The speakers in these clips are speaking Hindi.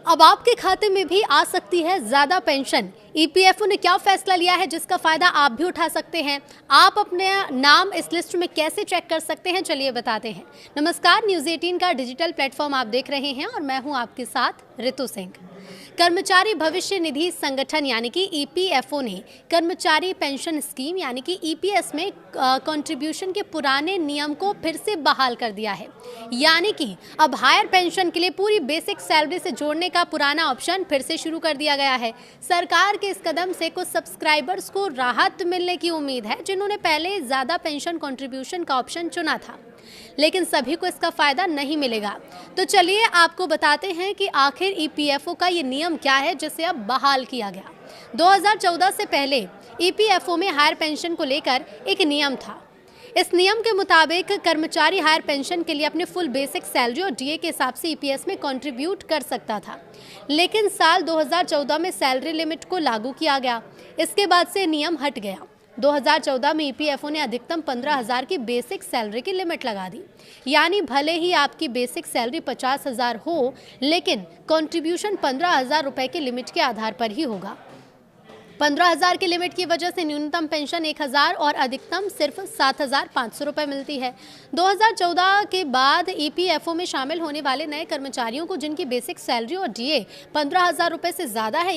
अब आपके खाते में भी आ सकती है ज्यादा पेंशन। ईपीएफओ ने क्या फैसला लिया है जिसका फायदा आप भी उठा सकते हैं। आप अपने नाम इस लिस्ट में कैसे चेक कर सकते हैं, चलिए बताते हैं। नमस्कार, न्यूज़ 18 का डिजिटल प्लेटफॉर्म आप देख रहे हैं और मैं हूं आपके साथ रितु सिंह। कर्मचारी भविष्य निधि संगठन यानी कि ईपीएफओ ने कर्मचारी पेंशन स्कीम यानी कि ईपीएस में कंट्रीब्यूशन के पुराने नियम को फिर से बहाल कर दिया है। यानी कि अब हायर पेंशन के लिए पूरी बेसिक सैलरी से जोड़ने का पुराना ऑप्शन फिर से शुरू कर दिया गया है। सरकार के इस कदम से कुछ सब्सक्राइबर्स को राहत मिलने की उम्मीद है जिन्होंने पहले ज़्यादा पेंशन कंट्रीब्यूशन का ऑप्शन चुना था, लेकिन सभी को इसका फायदा नहीं मिलेगा। तो चलिए आपको बताते हैं कि आखिर ईपीएफओ का ये नियम क्या है जिसे अब बहाल किया गया। 2014 से पहले ईपीएफओ में हायर पेंशन को लेकर एक नियम था। इस नियम के मुताबिक कर्मचारी हायर पेंशन के लिए अपने फुल बेसिक सैलरी और डीए के हिसाब से ईपीएस में कंट्रीब्यूट कर सकता था, लेकिन साल 2014 में सैलरी लिमिट को लागू किया गया। इसके बाद से नियम हट गया। 2014 में ईपीएफओ ने अधिकतम 15,000 की बेसिक सैलरी की लिमिट लगा दी। यानी भले ही आपकी बेसिक सैलरी 50,000 हो, लेकिन कंट्रीब्यूशन 15,000 रुपए की लिमिट के आधार पर ही होगा। 15,000 की लिमिट की वजह से न्यूनतम पेंशन 1,000 और अधिकतम सिर्फ 7,500 रुपये मिलती है। 2014 के बाद ईपीएफओ में शामिल होने वाले नए कर्मचारियों को जिनकी बेसिक सैलरी और डीए 15,000 रुपये से ज़्यादा है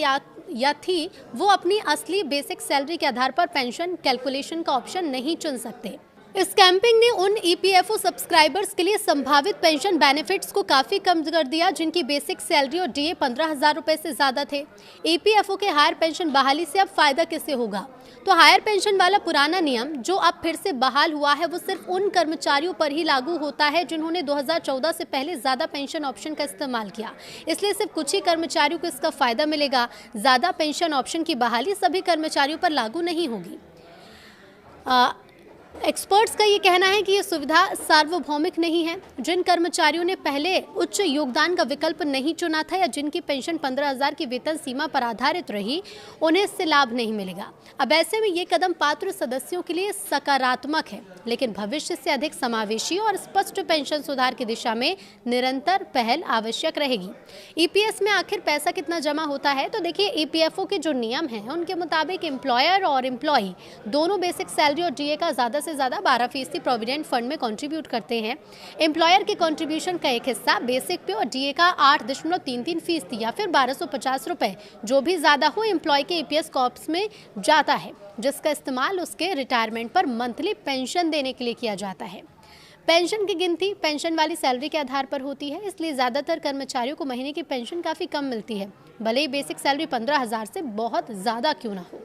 या थी, वो अपनी असली बेसिक सैलरी के आधार पर पेंशन कैलकुलेशन का ऑप्शन नहीं चुन सकते। इस कैंपिंग ने उन ईपीएफओ सब्सक्राइबर्स के लिए संभावित पेंशन बेनिफिट्स को काफ़ी कम कर दिया जिनकी बेसिक सैलरी और डीए 15,000 रुपये से ज़्यादा थे। ईपीएफओ के हायर पेंशन बहाली से अब फायदा किसे होगा? तो हायर पेंशन वाला पुराना नियम जो अब फिर से बहाल हुआ है वो सिर्फ उन कर्मचारियों पर ही लागू होता है जिन्होंने 2014 से पहले ज़्यादा पेंशन ऑप्शन का इस्तेमाल किया। इसलिए सिर्फ कुछ ही कर्मचारियों को इसका फ़ायदा मिलेगा। ज़्यादा पेंशन ऑप्शन की बहाली सभी कर्मचारियों पर लागू नहीं होगी। एक्सपर्ट्स का ये कहना है कि ये सुविधा सार्वभौमिक नहीं है। जिन कर्मचारियों ने पहले उच्च योगदान का विकल्प नहीं चुना था या जिनकी पेंशन 15,000 की वेतन सीमा पर आधारित रही, उन्हें इससे लाभ नहीं मिलेगा। अब ऐसे में ये कदम पात्र सदस्यों के लिए सकारात्मक है, लेकिन भविष्य से अधिक समावेशी और स्पष्ट पेंशन सुधार की दिशा में निरंतर पहल आवश्यक रहेगी। ईपीएस में आखिर पैसा कितना जमा होता है? तो देखिए, ईपीएफओ के जो नियम हैं उनके मुताबिक एम्प्लॉयर और एम्प्लॉई दोनों बेसिक सैलरी और डीए का ज़्यादा से ज़्यादा 12% प्रोविडेंट फंड में कंट्रीब्यूट करते हैं। एम्प्लॉयर के कंट्रीब्यूशन का एक हिस्सा बेसिक पे और डीए का 8.33% या फिर 1,250 रुपये, जो भी ज़्यादा हो, एम्प्लॉय के ईपीएस कॉर्प्स में जाता है, जिसका इस्तेमाल उसके रिटायरमेंट पर मंथली पेंशन देने के लिए किया जाता है। पेंशन की गिनती पेंशन वाली सैलरी के आधार पर होती है, इसलिए ज़्यादातर कर्मचारियों को महीने की पेंशन काफ़ी कम मिलती है, भले ही बेसिक सैलरी 15,000 से बहुत ज़्यादा क्यों ना हो।